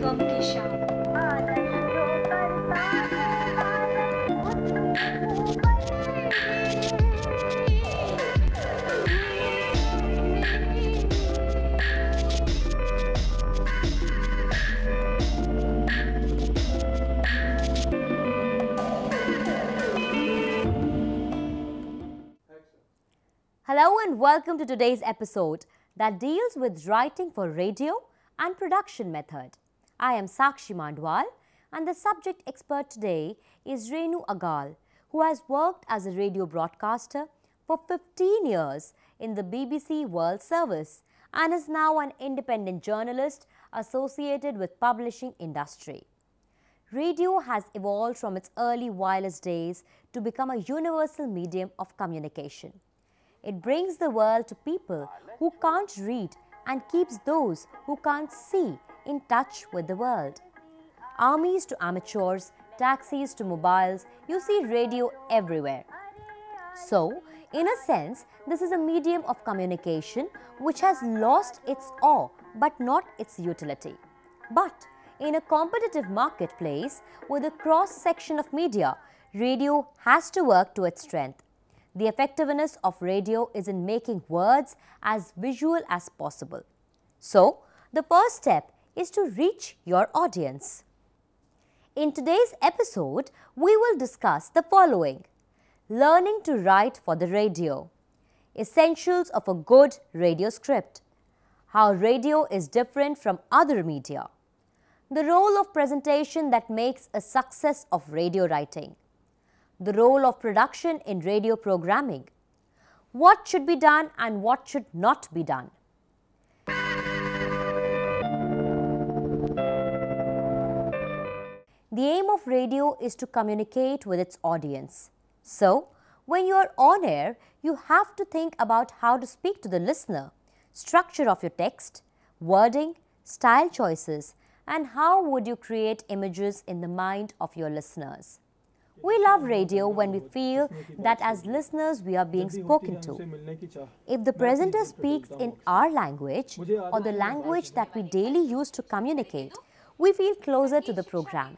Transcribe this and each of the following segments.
गम की शाम। Hello and welcome to today's episode that deals with writing for radio and production method. I am Sakshi Mandwal and the subject expert today is Renu Agal, who has worked as a radio broadcaster for 15 years in the BBC World Service and is now an independent journalist associated with publishing industry. Radio has evolved from its early wireless days to become a universal medium of communication. It brings the world to people who can't read and keeps those who can't see in touch with the world. Armies to amateurs, taxis to mobiles, you see radio everywhere. So, in a sense, this is a medium of communication which has lost its awe but not its utility. But in a competitive marketplace with a cross-section of media, radio has to work to its strength. The effectiveness of radio is in making words as visual as possible. So, the first step is to reach your audience. In today's episode, we will discuss the following: learning to write for the radio, essentials of a good radio script, how radio is different from other media, the role of presentation that makes a success of radio writing, the role of production in radio programming, what should be done and what should not be done. The aim of radio is to communicate with its audience. So, when you are on air, you have to think about how to speak to the listener, structure of your text, wording, style choices, and how would you create images in the mind of your listeners. We love radio when we feel that as listeners we are being spoken to. If the presenter speaks in our language or the language that we daily use to communicate, we feel closer to the program.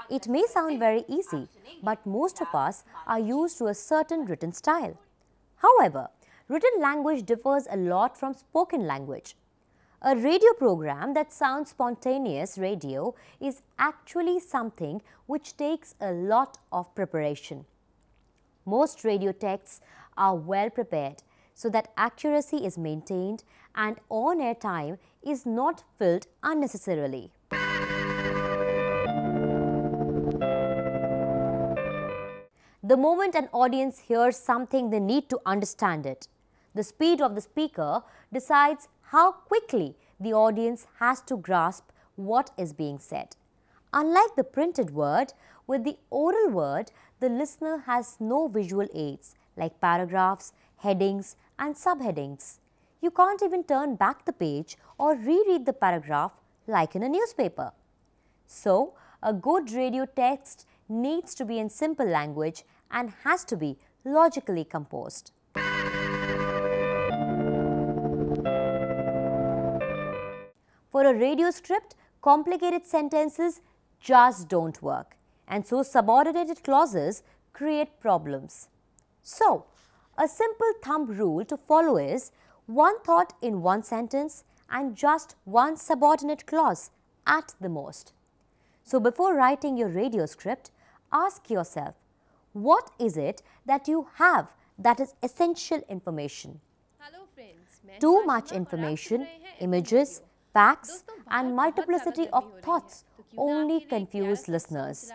It may sound very easy, but most of us are used to a certain written style. However, written language differs a lot from spoken language. A radio program that sounds spontaneous radio is actually something which takes a lot of preparation. Most radio texts are well prepared so that accuracy is maintained and on-air time is not filled unnecessarily. The moment an audience hears something, they need to understand it. The speed of the speaker decides how quickly the audience has to grasp what is being said. Unlike the printed word, with the oral word, the listener has no visual aids like paragraphs, headings and subheadings. You can't even turn back the page or reread the paragraph like in a newspaper. So, a good radio text needs to be in simple language and has to be logically composed. For a radio script, complicated sentences just don't work, and so subordinated clauses create problems. So, a simple thumb rule to follow is one thought in one sentence and just one subordinate clause at the most. So, before writing your radio script, ask yourself, what is it that you have that is essential information? Hello friends, Too much information, images, facts and multiplicity of thoughts only confuse listeners.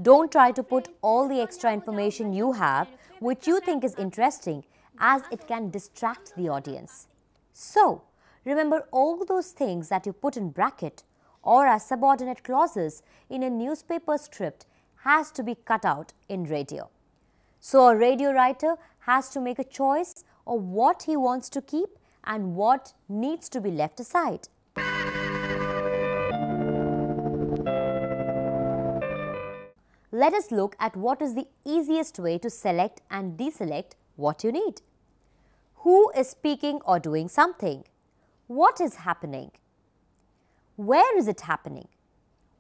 Don't try to put all the extra information you have which you think is interesting, as it can distract the audience. So, remember all those things that you put in bracket or as subordinate clauses in a newspaper script has to be cut out in radio. So, a radio writer has to make a choice of what he wants to keep and what needs to be left aside. Let us look at what is the easiest way to select and deselect what you need. Who is speaking or doing something? What is happening? Where is it happening?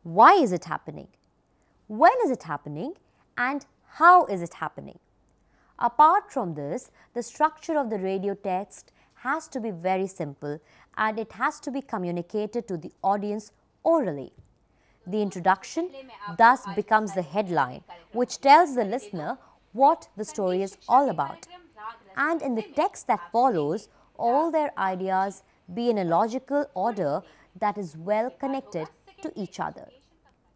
Why is it happening? When is it happening? And how is it happening? Apart from this, the structure of the radio text has to be very simple and it has to be communicated to the audience orally. The introduction thus becomes the headline, which tells the listener what the story is all about. And in the text that follows, all their ideas be in a logical order that is well connected to each other.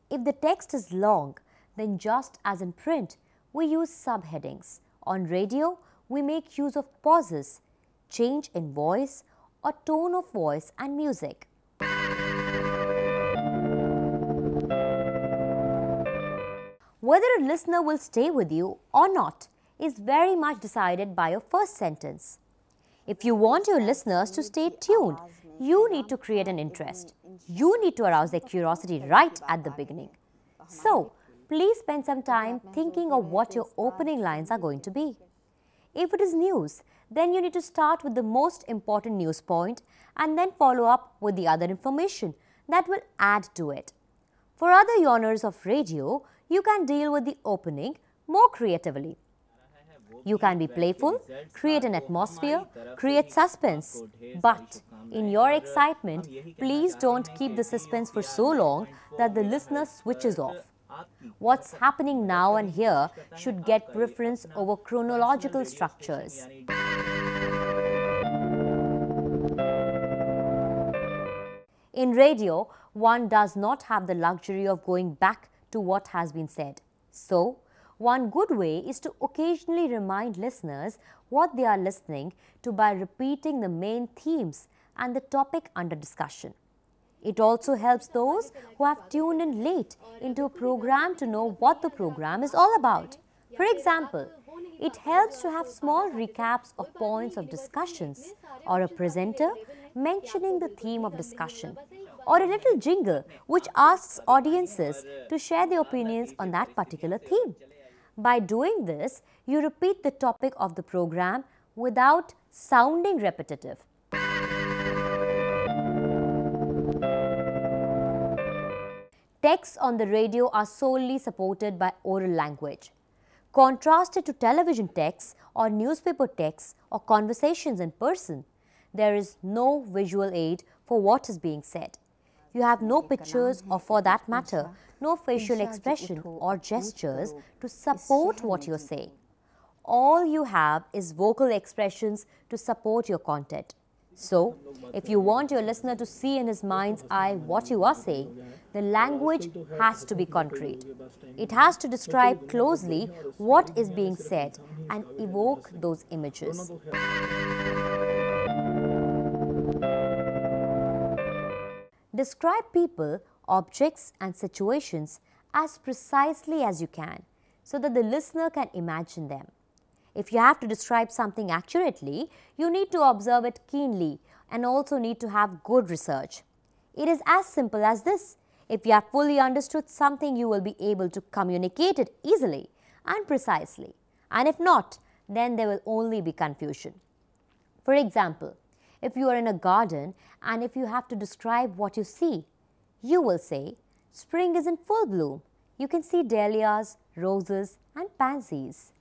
If the text is long, then just as in print, we use subheadings. On radio, we make use of pauses, change in voice or tone of voice and music. Whether a listener will stay with you or not is very much decided by your first sentence. If you want your listeners to stay tuned, you need to create an interest. You need to arouse their curiosity right at the beginning. So, please spend some time thinking of what your opening lines are going to be. If it is news, then you need to start with the most important news point and then follow up with the other information that will add to it. For other genres of radio, you can deal with the opening more creatively. You can be playful, create an atmosphere, create suspense. But in your excitement, please don't keep the suspense for so long that the listener switches off. What's happening now and here should get preference over chronological structures. In radio, one does not have the luxury of going back to what has been said. So, one good way is to occasionally remind listeners what they are listening to by repeating the main themes and the topic under discussion. It also helps those who have tuned in late into a program to know what the program is all about. For example, it helps to have small recaps of points of discussions or a presenter mentioning the theme of discussion or a little jingle which asks audiences to share their opinions on that particular theme. By doing this, you repeat the topic of the program without sounding repetitive. Texts on the radio are solely supported by oral language. Contrasted to television texts or newspaper texts or conversations in person, there is no visual aid for what is being said. You have no pictures or, for that matter, no facial expression or gestures to support what you're saying. All you have is vocal expressions to support your content. So, if you want your listener to see in his mind's eye what you are saying, the language has to be concrete. It has to describe closely what is being said and evoke those images. Describe people, objects and situations as precisely as you can so that the listener can imagine them. If you have to describe something accurately, you need to observe it keenly and also need to have good research. It is as simple as this. If you have fully understood something, you will be able to communicate it easily and precisely. And if not, then there will only be confusion. For example, if you are in a garden and if you have to describe what you see, you will say, spring is in full bloom. You can see dahlias, roses and pansies.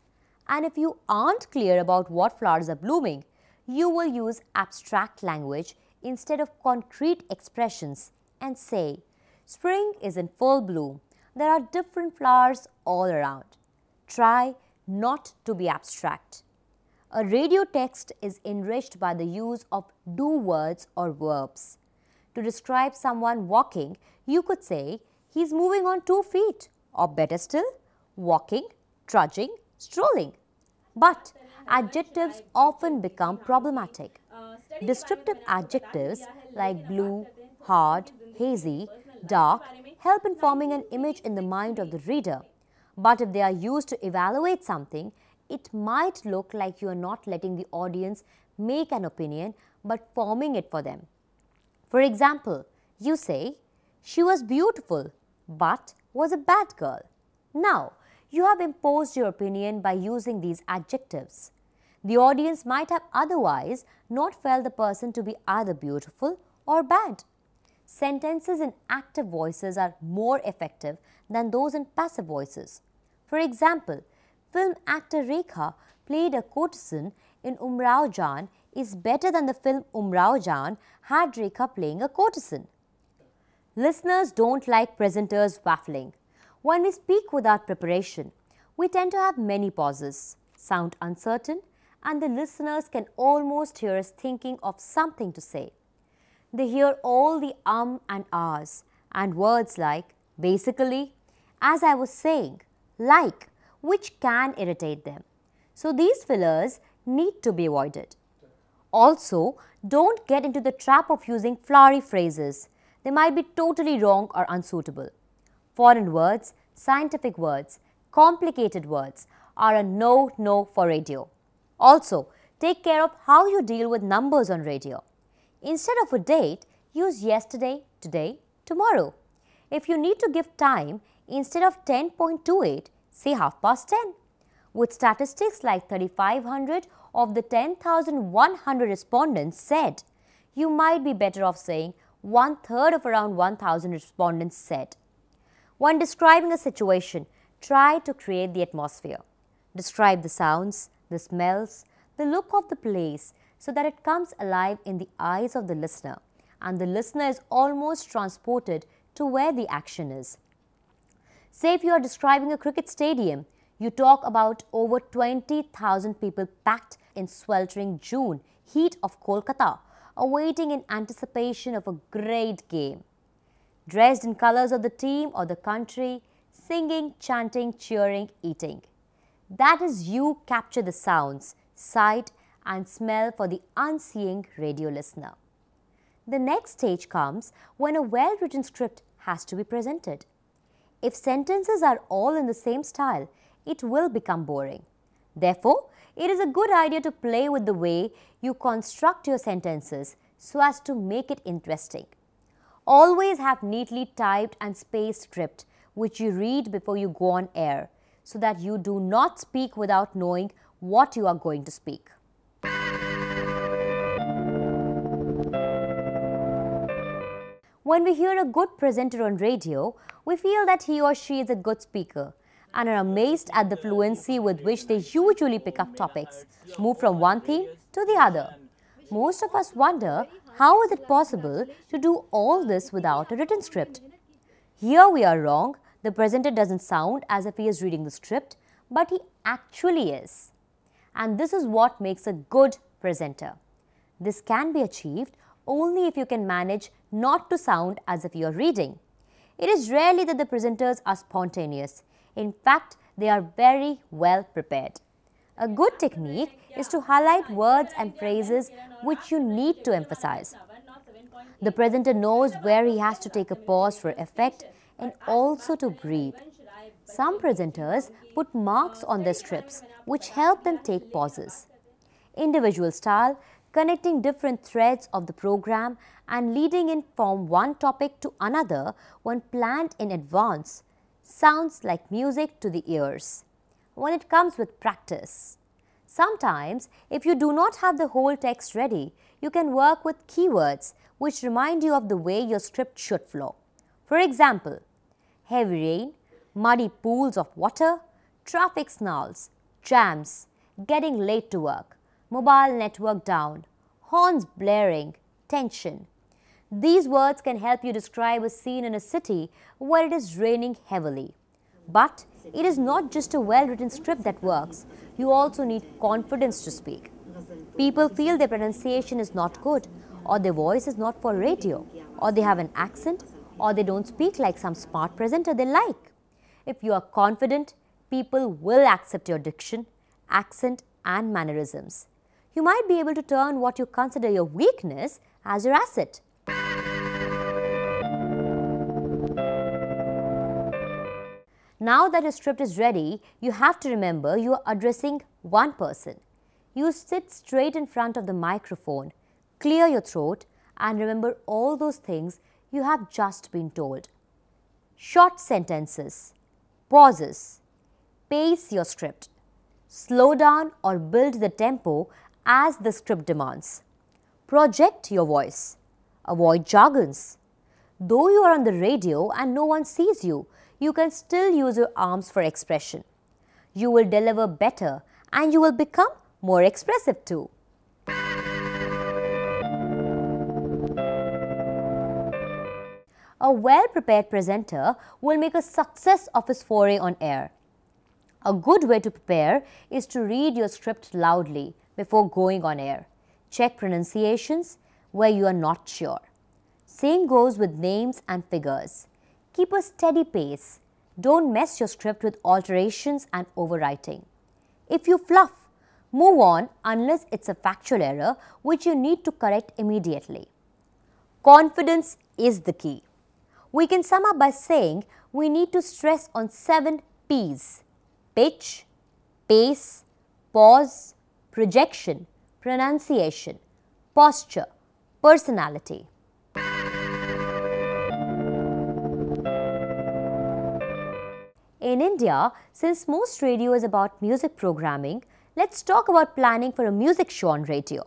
And if you aren't clear about what flowers are blooming, you will use abstract language instead of concrete expressions and say, spring is in full bloom. There are different flowers all around. Try not to be abstract. A radio text is enriched by the use of do words or verbs. To describe someone walking, you could say, he's moving on 2 feet, or better still, walking, trudging, strolling. But adjectives often become problematic. Descriptive adjectives like blue, hard, hazy, dark help in forming an image in the mind of the reader. But if they are used to evaluate something, it might look like you are not letting the audience make an opinion but forming it for them. For example, you say, she was beautiful but was a bad girl. Now, you have imposed your opinion by using these adjectives. The audience might have otherwise not felt the person to be either beautiful or bad. sentences in active voices are more effective than those in passive voices. For example, film actor Rekha played a courtesan in Umrao Jaan is better than the film Umrao Jaan had Rekha playing a courtesan. Listeners don't like presenters waffling. When we speak without preparation, we tend to have many pauses, sound uncertain, and the listeners can almost hear us thinking of something to say. They hear all the and ahs and words like basically, as I was saying, like, which can irritate them. So these fillers need to be avoided. Also, don't get into the trap of using flowery phrases. They might be totally wrong or unsuitable. Foreign words, scientific words, complicated words are a no for radio. Also, take care of how you deal with numbers on radio. Instead of a date, use yesterday, today, tomorrow. If you need to give time, instead of 10.28, say 10:30. With statistics like 3,500 of the 10,100 respondents said, you might be better off saying 1/3 of around 1,000 respondents said. When describing a situation, try to create the atmosphere. Describe the sounds, the smells, the look of the place so that it comes alive in the eyes of the listener and the listener is almost transported to where the action is. Say if you are describing a cricket stadium, you talk about over 20,000 people packed in sweltering June heat of Kolkata, awaiting in anticipation of a great game. Dressed in colors of the team or the country, singing, chanting, cheering, eating. That is you capture the sounds, sight and smell for the unseeing radio listener. The next stage comes when a well-written script has to be presented. If sentences are all in the same style, it will become boring. Therefore, it is a good idea to play with the way you construct your sentences so as to make it interesting. Always have neatly typed and spaced script which you read before you go on air so that you do not speak without knowing what you are going to speak. When we hear a good presenter on radio, we feel that he or she is a good speaker and are amazed at the fluency with which they usually pick up topics, move from one theme to the other. Most of us wonder, how is it possible to do all this without a written script? Here we are wrong. The presenter doesn't sound as if he is reading the script, but he actually is. And this is what makes a good presenter. This can be achieved only if you can manage not to sound as if you are reading. It is rarely that the presenters are spontaneous. In fact, they are very well prepared. A good technique is to highlight words and phrases which you need to emphasize. The presenter knows where he has to take a pause for effect and also to breathe. Some presenters put marks on their scripts which help them take pauses. Individual style, connecting different threads of the program and leading in from one topic to another when planned in advance, sounds like music to the ears when it comes with practice. Sometimes, if you do not have the whole text ready, you can work with keywords which remind you of the way your script should flow. For example, heavy rain, muddy pools of water, traffic snarls, jams, getting late to work, mobile network down, horns blaring, tension. These words can help you describe a scene in a city where it is raining heavily. But it is not just a well-written script that works. You also need confidence to speak. People feel their pronunciation is not good, or their voice is not for radio, or they have an accent, or they don't speak like some smart presenter they like. If you are confident, people will accept your diction, accent, and mannerisms. You might be able to turn what you consider your weakness as your asset. Now that your script is ready, you have to remember you are addressing one person. You sit straight in front of the microphone, clear your throat, and remember all those things you have just been told. Short sentences, pauses, pace your script, slow down or build the tempo as the script demands. Project your voice, avoid jargons. Though you are on the radio and no one sees you, you can still use your arms for expression. You will deliver better and you will become more expressive too. A well-prepared presenter will make a success of his foray on air. A good way to prepare is to read your script loudly before going on air. Check pronunciations where you are not sure. Same goes with names and figures. Keep a steady pace. Don't mess your script with alterations and overwriting. If you fluff, move on unless it's a factual error which you need to correct immediately. Confidence is the key. We can sum up by saying we need to stress on 7 P's: pitch, pace, pause, projection, pronunciation, posture, personality. In India, since most radio is about music programming, let's talk about planning for a music show on radio.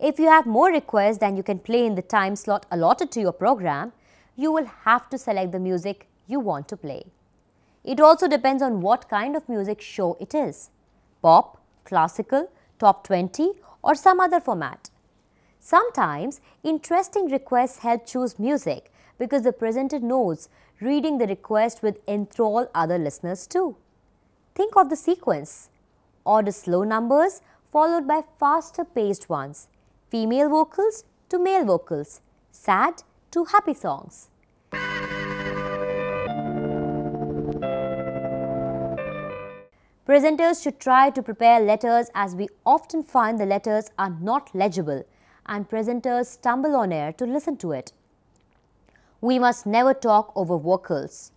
If you have more requests than you can play in the time slot allotted to your program, you will have to select the music you want to play. It also depends on what kind of music show it is: pop, classical, top 20 or some other format. Sometimes, interesting requests help choose music because the presenter knows reading the request will enthrall other listeners too. Think of the sequence: order slow numbers followed by faster paced ones, female vocals to male vocals, sad to happy songs. Presenters should try to prepare letters, as we often find the letters are not legible and presenters stumble on air to listen to it. We must never talk over vocals.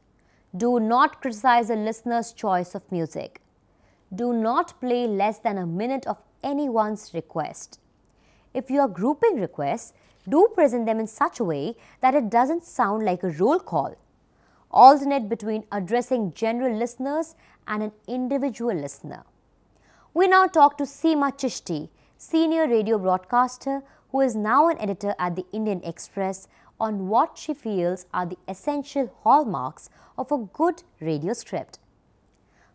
Do not criticize a listener's choice of music. Do not play less than a minute of anyone's request. If you are grouping requests, do present them in such a way that it doesn't sound like a roll call. Alternate between addressing general listeners and an individual listener. We now talk to Seema Chishti, senior radio broadcaster who is now an editor at the Indian Express, on what she feels are the essential hallmarks of a good radio script.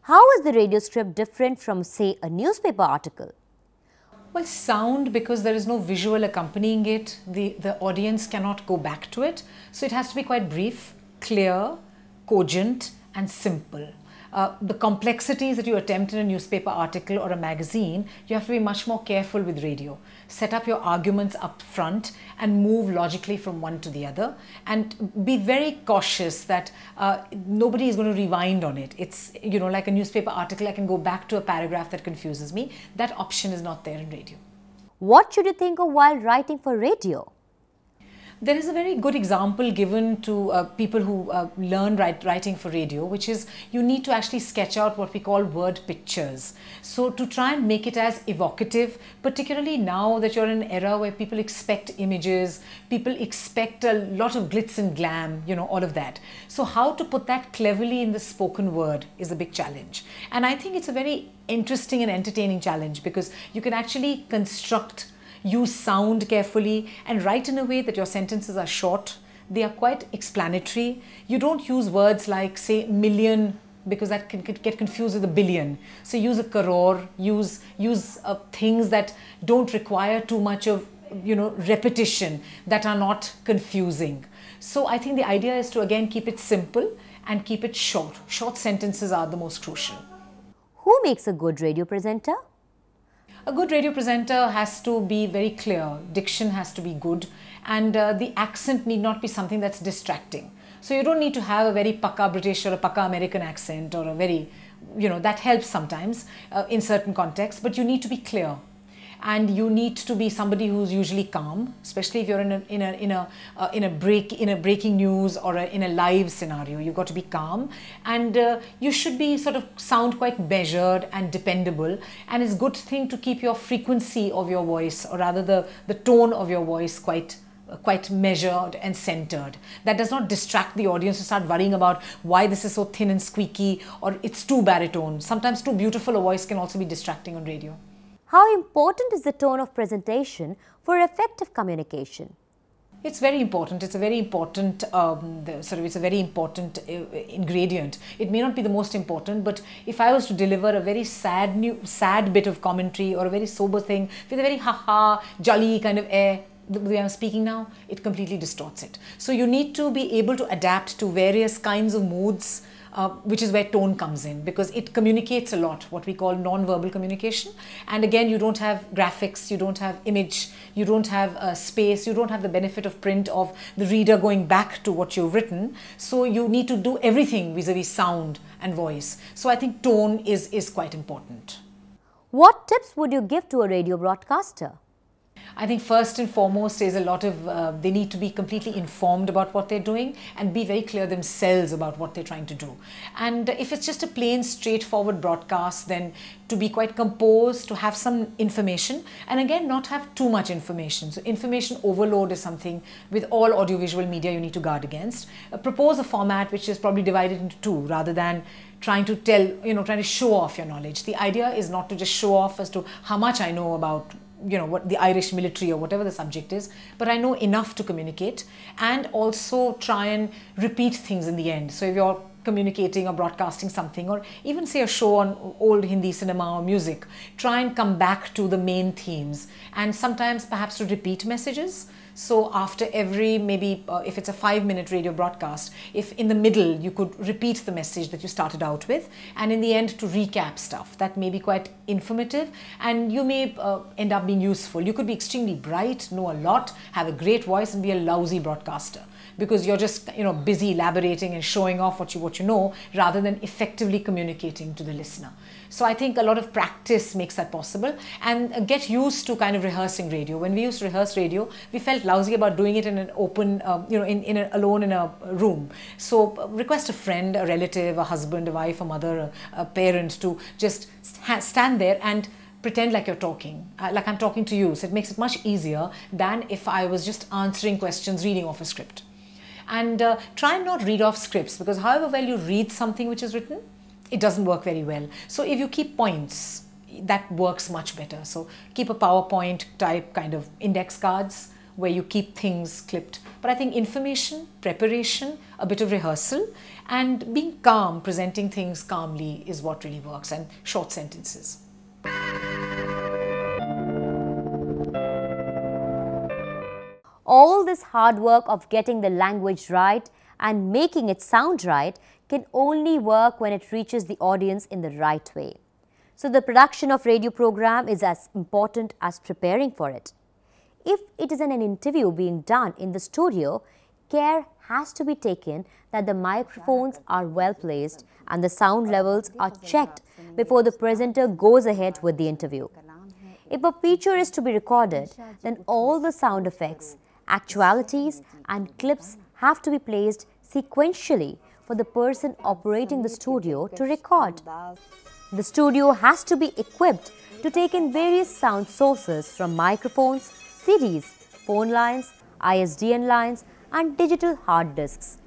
How is the radio script different from, say, a newspaper article? Well, sound, because there is no visual accompanying it, the audience cannot go back to it. So it has to be quite brief, clear, cogent and simple. The complexities that you attempt in a newspaper article or a magazine, you have to be much more careful with radio. Set up your arguments up front and move logically from one to the other, and be very cautious that nobody is going to rewind on it. It's, you know, like a newspaper article, I can go back to a paragraph that confuses me. That option is not there in radio. What should you think of while writing for radio? There is a very good example given to people who learn writing for radio, which is you need to actually sketch out what we call word pictures. So to try and make it as evocative, particularly now that you're in an era where people expect images, people expect a lot of glitz and glam, you know, all of that. So how to put that cleverly in the spoken word is a big challenge. And I think it's a very interesting and entertaining challenge, because you can actually construct, use sound carefully and write in a way that your sentences are short. They are quite explanatory. You don't use words like, say, million, because that can get confused with a billion. So use a crore, use things that don't require too much of, you know, repetition, that are not confusing. So I think the idea is to again keep it simple and keep it short. Short sentences are the most crucial. Who makes a good radio presenter? A good radio presenter has to be very clear, diction has to be good, and the accent need not be something that's distracting. So you don't need to have a very Pakka British or a Pakka American accent, or a very, you know, that helps sometimes in certain contexts, but you need to be clear. And you need to be somebody who's usually calm, especially if you're in a breaking news or in a live scenario. You've got to be calm, and you should be sort of sound quite measured and dependable. And it's a good thing to keep your frequency of your voice, or rather the tone of your voice, quite measured and centered. That does not distract the audience to start worrying about why this is so thin and squeaky, or it's too baritone. Sometimes too beautiful a voice can also be distracting on radio. How important is the tone of presentation for effective communication? It's very important. It's a very important it's a very important ingredient. It may not be the most important, but if I was to deliver a very sad bit of commentary or a very sober thing with a very ha-ha, jolly kind of air, the way I'm speaking now, it completely distorts it. So you need to be able to adapt to various kinds of moods, which is where tone comes in, because it communicates a lot, what we call non-verbal communication. And again, you don't have graphics, you don't have image, you don't have space, you don't have the benefit of print of the reader going back to what you've written. So you need to do everything vis-a-vis sound and voice. So I think tone is quite important. What tips would you give to a radio broadcaster? I think first and foremost is a lot of, they need to be completely informed about what they're doing and be very clear themselves about what they're trying to do. And if it's just a plain straightforward broadcast, then to be quite composed, to have some information, and again not have too much information. So information overload is something with all audiovisual media you need to guard against. Propose a format which is probably divided into two rather than trying to trying to show off your knowledge. The idea is not to just show off as to how much I know about what the Irish military or whatever the subject is, but I know enough to communicate, and also try and repeat things in the end. So if you're communicating or broadcasting something, or even say a show on old Hindi cinema or music, try and come back to the main themes, and sometimes perhaps to repeat messages. So after every, maybe if it's a 5-minute radio broadcast, if in the middle you could repeat the message that you started out with, and in the end to recap stuff, that may be quite informative, and you may end up being useful. You could be extremely bright, know a lot, have a great voice, and be a lousy broadcaster, because you're just busy elaborating and showing off what you know, rather than effectively communicating to the listener. So I think a lot of practice makes that possible, and get used to kind of rehearsing radio. When we used to rehearse radio, we felt lousy about doing it in an open, alone in a room. So request a friend, a relative, a husband, a wife, a mother, a parent to just stand there and pretend like you're talking, like I'm talking to you. So it makes it much easier than if I was just answering questions, reading off a script. And try and not read off scripts, because however well you read something which is written, it doesn't work very well. So if you keep points, that works much better. So keep a PowerPoint type kind of index cards where you keep things clipped. But I think information, preparation, a bit of rehearsal, and being calm, presenting things calmly is what really works, and short sentences. All this hard work of getting the language right and making it sound right can only work when it reaches the audience in the right way. So the production of radio program is as important as preparing for it. If it is an interview being done in the studio, care has to be taken that the microphones are well placed and the sound levels are checked before the presenter goes ahead with the interview. If a feature is to be recorded, then all the sound effects, actualities and clips have to be placed sequentially for the person operating the studio to record. The studio has to be equipped to take in various sound sources from microphones, CDs, phone lines, ISDN lines and digital hard disks.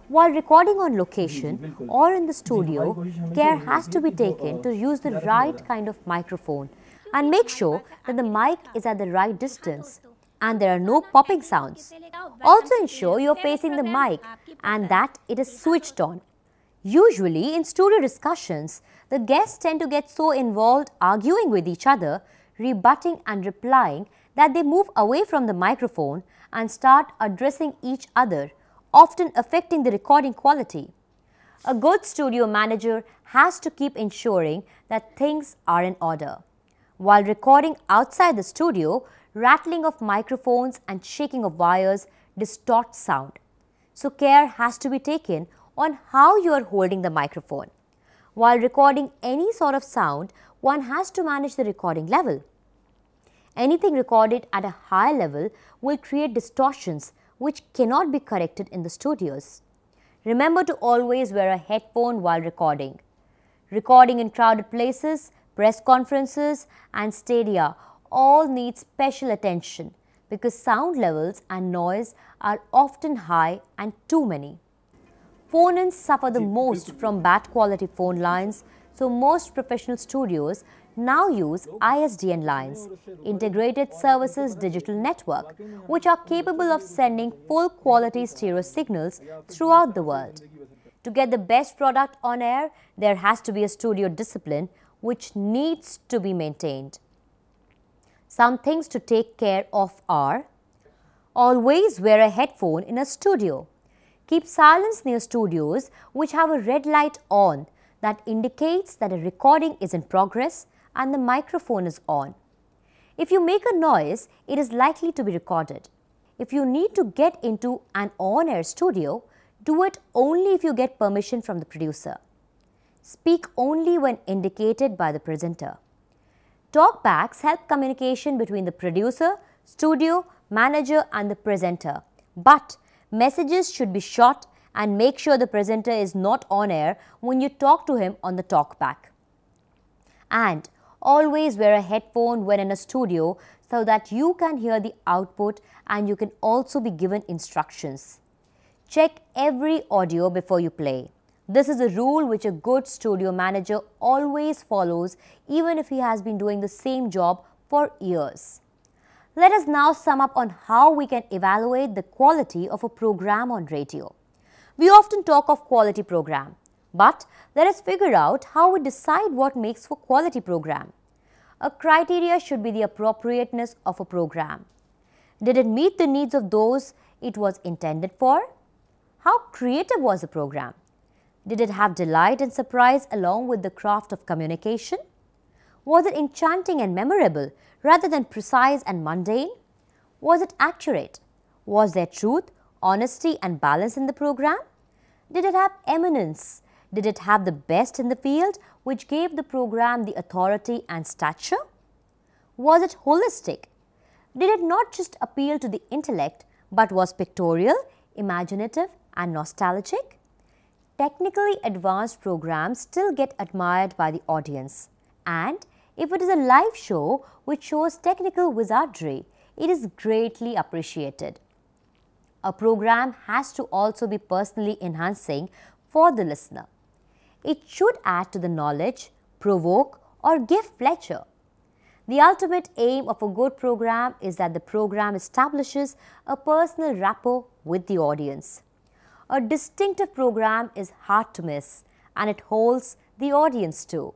While recording on location or in the studio, care has to be taken to use the right kind of microphone and make sure that the mic is at the right distance and there are no popping sounds. Also ensure you are facing the mic and that it is switched on. Usually in studio discussions, the guests tend to get so involved arguing with each other, rebutting and replying that they move away from the microphone and start addressing each other, often affecting the recording quality. A good studio manager has to keep ensuring that things are in order. While recording outside the studio, rattling of microphones and shaking of wires distort sound. So care has to be taken on how you are holding the microphone. While recording any sort of sound, one has to manage the recording level. Anything recorded at a high level will create distortions which cannot be corrected in the studios. Remember to always wear a headphone while recording. Recording in crowded places, press conferences and stadia all need special attention because sound levels and noise are often high and too many. Phone-ins suffer the most from bad quality phone lines, so most professional studios now use ISDN lines, Integrated Services Digital Network, which are capable of sending full quality stereo signals throughout the world. To get the best product on air, there has to be a studio discipline which needs to be maintained. Some things to take care of are: always wear a headphone in a studio. Keep silence near studios which have a red light on that indicates that a recording is in progress and the microphone is on. If you make a noise, it is likely to be recorded. If you need to get into an on-air studio, do it only if you get permission from the producer. Speak only when indicated by the presenter. Talkbacks help communication between the producer, studio, manager and the presenter. But messages should be short and make sure the presenter is not on air when you talk to him on the talkback. And always wear a headphone when in a studio so that you can hear the output and you can also be given instructions. Check every audio before you play. This is a rule which a good studio manager always follows, even if he has been doing the same job for years. Let us now sum up on how we can evaluate the quality of a program on radio. We often talk of quality program, but let us figure out how we decide what makes for quality program. A criteria should be the appropriateness of a program. Did it meet the needs of those it was intended for? How creative was the program? Did it have delight and surprise along with the craft of communication? Was it enchanting and memorable rather than precise and mundane? Was it accurate? Was there truth, honesty and balance in the program? Did it have eminence? Did it have the best in the field which gave the program the authority and stature? Was it holistic? Did it not just appeal to the intellect but was pictorial, imaginative and nostalgic? Technically advanced programs still get admired by the audience, and if it is a live show which shows technical wizardry, it is greatly appreciated. A program has to also be personally enhancing for the listener. It should add to the knowledge, provoke or give pleasure. The ultimate aim of a good program is that the program establishes a personal rapport with the audience. A distinctive program is hard to miss and it holds the audience too.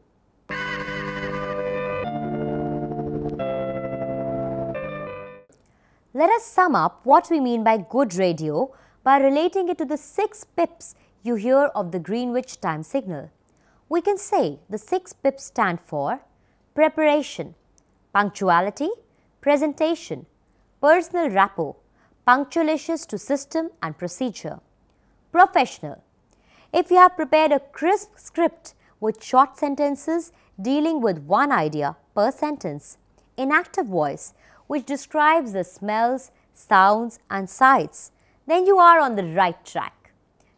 Let us sum up what we mean by good radio by relating it to the 6 pips you hear of the Greenwich time signal. We can say the 6 pips stand for preparation, punctuality, presentation, personal rapport, punctilious to system and procedure. Professional. If you have prepared a crisp script with short sentences dealing with one idea per sentence, inactive voice which describes the smells, sounds and sights, then you are on the right track.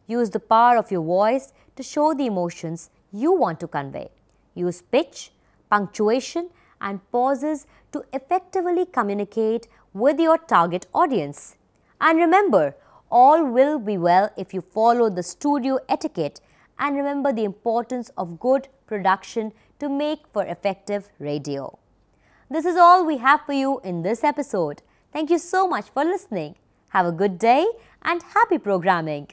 Use the power of your voice to show the emotions you want to convey. Use pitch, punctuation and pauses to effectively communicate with your target audience. And remember, all will be well if you follow the studio etiquette and remember the importance of good production to make for effective radio. This is all we have for you in this episode. Thank you so much for listening. Have a good day and happy programming.